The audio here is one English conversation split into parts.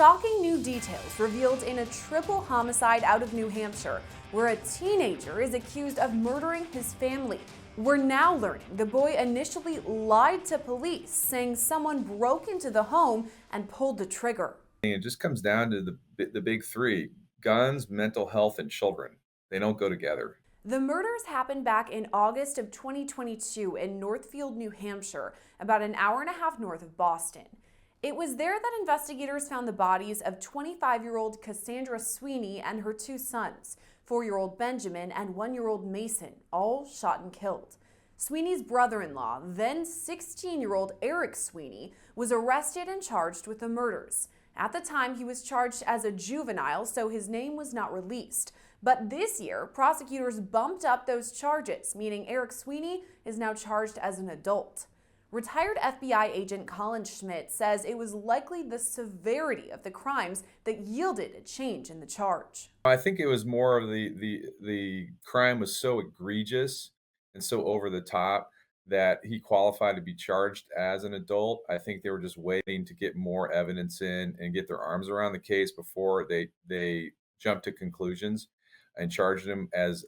Shocking new details revealed in a triple homicide out of New Hampshire, where a teenager is accused of murdering his family. We're now learning the boy initially lied to police, saying someone broke into the home and pulled the trigger. It just comes down to the big three: guns, mental health, and children. They don't go together. The murders happened back in August of 2022 in Northfield, New Hampshire, about an hour and a half north of Boston. It was there that investigators found the bodies of 25-year-old Cassandra Sweeney and her two sons, 4-year-old Benjamin and 1-year-old Mason, all shot and killed. Sweeney's brother-in-law, then 16-year-old Eric Sweeney, was arrested and charged with the murders. At the time, he was charged as a juvenile, so his name was not released. But this year, prosecutors bumped up those charges, meaning Eric Sweeney is now charged as an adult. Retired FBI agent Colin Schmidt says it was likely the severity of the crimes that yielded a change in the charge. I think it was more of the crime was so egregious and so over the top that he qualified to be charged as an adult. I think they were just waiting to get more evidence in and get their arms around the case before they jumped to conclusions and charged him as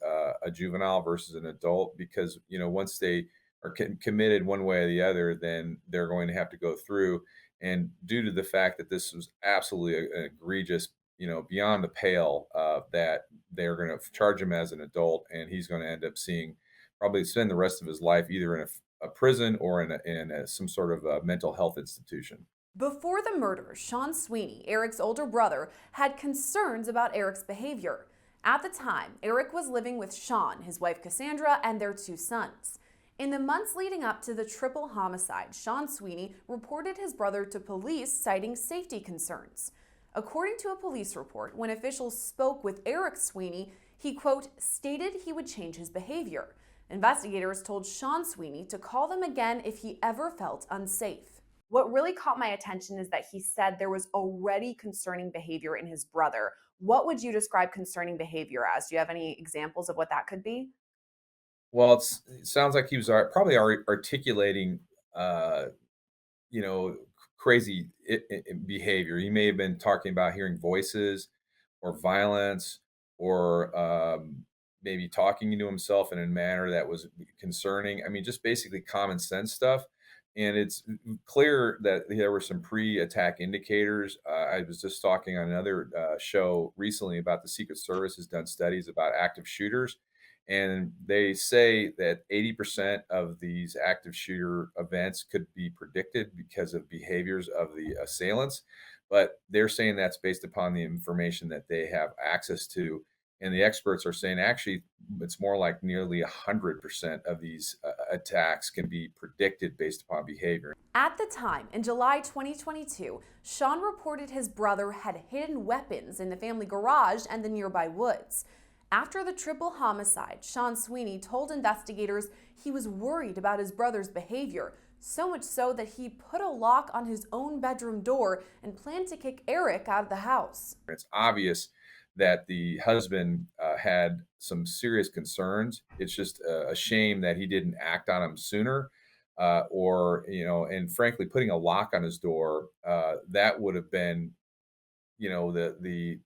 a juvenile versus an adult, because once they are committed one way or the other, then they're going to have to go through. And due to the fact that this was absolutely an egregious, beyond the pale, that they're going to charge him as an adult, and he's going to end up seeing probably spend the rest of his life either in a prison or in some sort of a mental health institution. Before the murder, Sean Sweeney, Eric's older brother, had concerns about Eric's behavior. At the time, Eric was living with Sean, his wife Cassandra, and their two sons. In the months leading up to the triple homicide, Sean Sweeney reported his brother to police, citing safety concerns. According to a police report, when officials spoke with Eric Sweeney, he, quote, stated he would change his behavior. Investigators told Sean Sweeney to call them again if he ever felt unsafe. What really caught my attention is that he said there was already concerning behavior in his brother. What would you describe concerning behavior as? Do you have any examples of what that could be? Well, it sounds like he was probably articulating, uh, you know, crazy behavior. He may have been talking about hearing voices or violence, or maybe talking to himself in a manner that was concerning. I mean, just basically common sense stuff. And it's clear that there were some pre-attack indicators. I was just talking on another show recently about the Secret Service has done studies about active shooters, and they say that 80% of these active shooter events could be predicted because of behaviors of the assailants. But they're saying that's based upon the information that they have access to. And the experts are saying actually it's more like nearly 100% of these attacks can be predicted based upon behavior. At the time, in July 2022, Sean reported his brother had hidden weapons in the family garage and the nearby woods. After the triple homicide, Sean Sweeney told investigators he was worried about his brother's behavior, so much so that he put a lock on his own bedroom door and planned to kick Eric out of the house. It's obvious that the husband had some serious concerns. It's just a shame that he didn't act on them sooner, or and frankly, putting a lock on his door, that would have been, the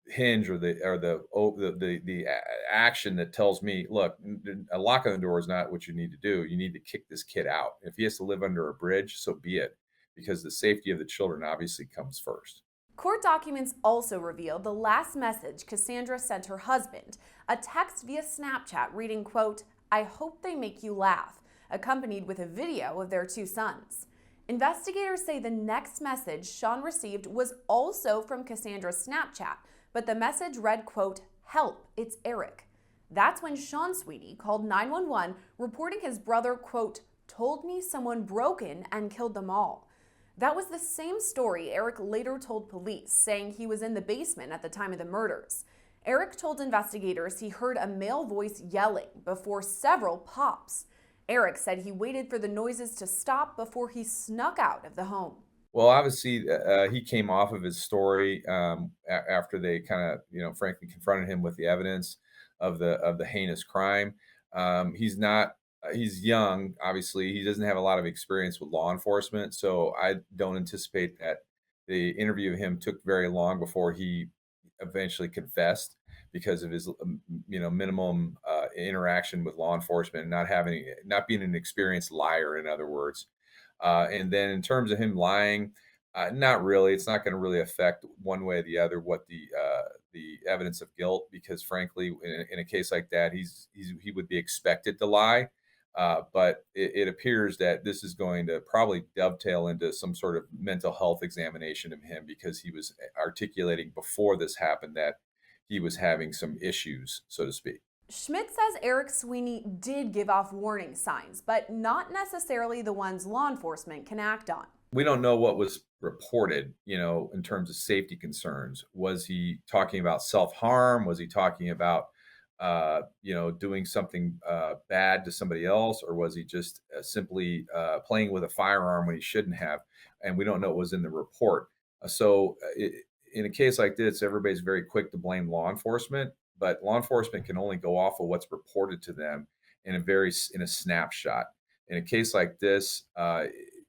hinge or the action that tells me, look, a lock on the door is not what you need to do. You need to kick this kid out. If he has to live under a bridge, so be it, because the safety of the children obviously comes first. Court documents also revealed the last message Cassandra sent her husband, a text via Snapchat reading, quote, "I hope they make you laugh," accompanied with a video of their two sons. Investigators say the next message Sean received was also from Cassandra's Snapchat, but the message read, quote, "Help, it's Eric." That's when Sean Sweeney called 911, reporting his brother, quote, "told me someone broke in and killed them all." That was the same story Eric later told police, saying he was in the basement at the time of the murders. Eric told investigators he heard a male voice yelling before several pops. Eric said he waited for the noises to stop before he snuck out of the home. Well, obviously, he came off of his story after they kind of, frankly, confronted him with the evidence of the heinous crime. He's not. He's young. Obviously, he doesn't have a lot of experience with law enforcement, so I don't anticipate that The interview of him took very long before he eventually confessed because of his minimum interaction with law enforcement, not being an experienced liar, in other words. And then in terms of him lying, not really. It's not going to really affect one way or the other what the evidence of guilt, because frankly, in a case like that, he would be expected to lie. But it appears that this is going to probably dovetail into some sort of mental health examination of him, because he was articulating before this happened that he was having some issues, so to speak. Schmidt says Eric Sweeney did give off warning signs, but not necessarily the ones law enforcement can act on. We don't know what was reported, in terms of safety concerns. Was he talking about self-harm? Was he talking about, doing something bad to somebody else? Or was he just simply playing with a firearm when he shouldn't have? And we don't know what was in the report. In a case like this, everybody's very quick to blame law enforcement, but law enforcement can only go off of what's reported to them in a snapshot. In a case like this,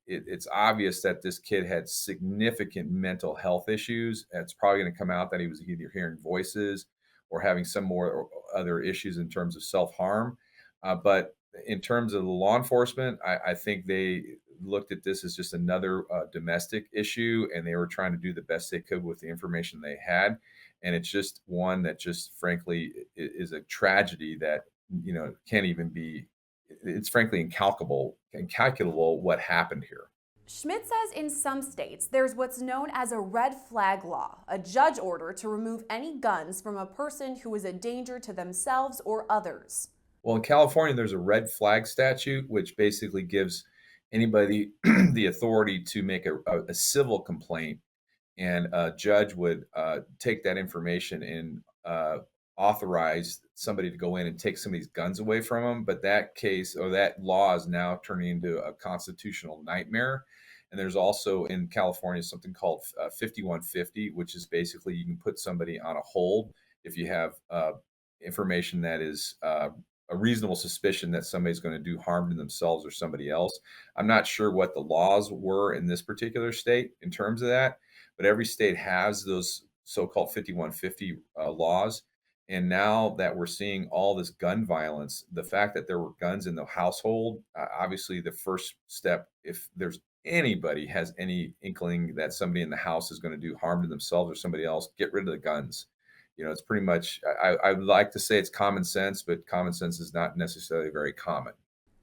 it's obvious that this kid had significant mental health issues. And it's probably going to come out that he was either hearing voices or having some more or other issues in terms of self harm. But in terms of the law enforcement, I think they looked at this as just another domestic issue, and they were trying to do the best they could with the information they had. And it's just one that just frankly is a tragedy that can't even be. It's frankly incalculable what happened here. Schmidt says in some states, there's what's known as a red flag law, a judge order to remove any guns from a person who is a danger to themselves or others. Well, in California, there's a red flag statute, which basically gives anybody the authority to make a civil complaint, and a judge would take that information and authorize somebody to go in and take somebody's guns away from them. But that case or that law is now turning into a constitutional nightmare. And there's also in California something called 5150, which is basically you can put somebody on a hold if you have information that is a reasonable suspicion that somebody's going to do harm to themselves or somebody else. I'm not sure what the laws were in this particular state in terms of that, but every state has those so-called 5150 laws. And now that we're seeing all this gun violence, the fact that there were guns in the household, obviously the first step, if there's anybody has any inkling that somebody in the house is going to do harm to themselves or somebody else, get rid of the guns. It's pretty much, I would like to say it's common sense, but common sense is not necessarily very common.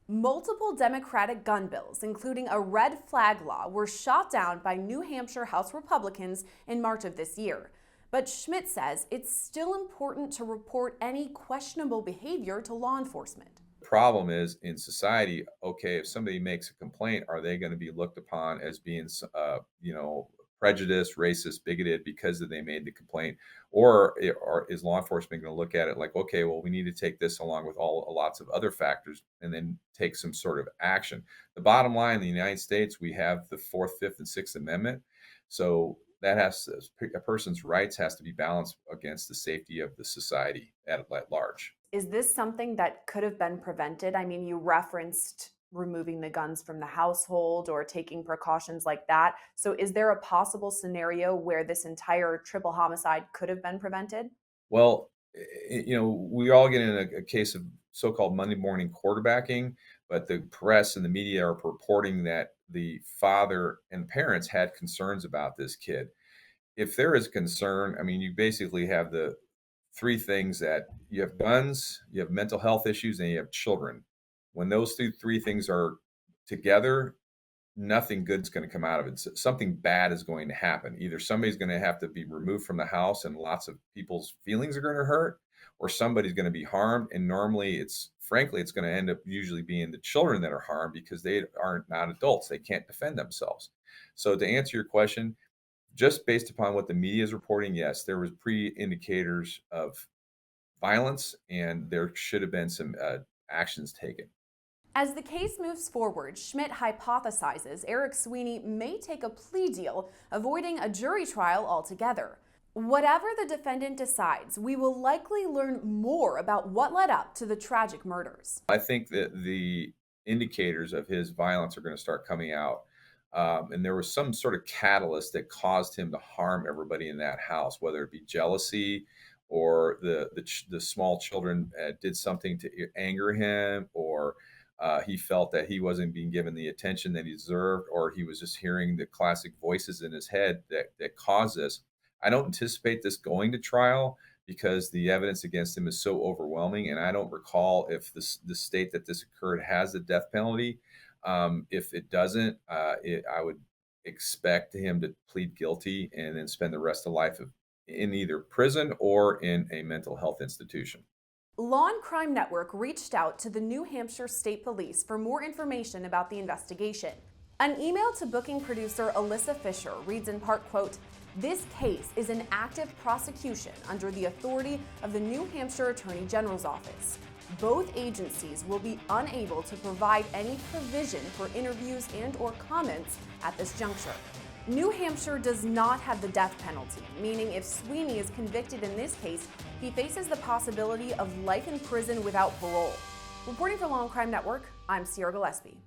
Multiple Democratic gun bills, including a red flag law, were shot down by New Hampshire House Republicans in March of this year. But Schmidt says it's still important to report any questionable behavior to law enforcement. The problem is in society, okay, if somebody makes a complaint, are they going to be looked upon as being, prejudiced, racist, bigoted because they made the complaint? Or is law enforcement going to look at it like, okay, well, we need to take this along with lots of other factors and then take some sort of action? The bottom line in the United States, we have the Fourth, Fifth, and Sixth Amendment. So that a person's rights has to be balanced against the safety of the society at large. Is this something that could have been prevented? I mean, you referenced removing the guns from the household or taking precautions like that. So is there a possible scenario where this entire triple homicide could have been prevented? Well, we all get in a case of so-called Monday morning quarterbacking, but the press and the media are reporting that the father and parents had concerns about this kid. If there is concern, I mean, you basically have the three things: that you have guns, you have mental health issues, and you have children. When those three things are together, nothing good's going to come out of it. Something bad is going to happen. Either somebody's going to have to be removed from the house and lots of people's feelings are going to hurt, or somebody's going to be harmed. And normally it's going to end up usually being the children that are harmed because they aren't not adults. They can't defend themselves. So to answer your question, just based upon what the media is reporting, yes, there was pre-indicators of violence and there should have been some actions taken. As the case moves forward, Schmidt hypothesizes Eric Sweeney may take a plea deal, avoiding a jury trial altogether. Whatever the defendant decides, we will likely learn more about what led up to the tragic murders. I think that the indicators of his violence are going to start coming out. And there was some sort of catalyst that caused him to harm everybody in that house, whether it be jealousy or the small children did something to anger him, or he felt that he wasn't being given the attention that he deserved, or he was just hearing the classic voices in his head that caused this. I don't anticipate this going to trial because the evidence against him is so overwhelming, and I don't recall if the state that this occurred has the death penalty. If it doesn't, I would expect him to plead guilty and then spend the rest of life in either prison or in a mental health institution. Law&Crime Network reached out to the New Hampshire State Police for more information about the investigation. An email to booking producer Alyssa Fisher reads in part, quote, "This case is an active prosecution under the authority of the New Hampshire Attorney General's office. Both agencies will be unable to provide any provision for interviews and/or comments at this juncture. New Hampshire does not have the death penalty, meaning if Sweeney is convicted in this case, he faces the possibility of life in prison without parole." Reporting for Law&Crime Network, I'm Sierra Gillespie.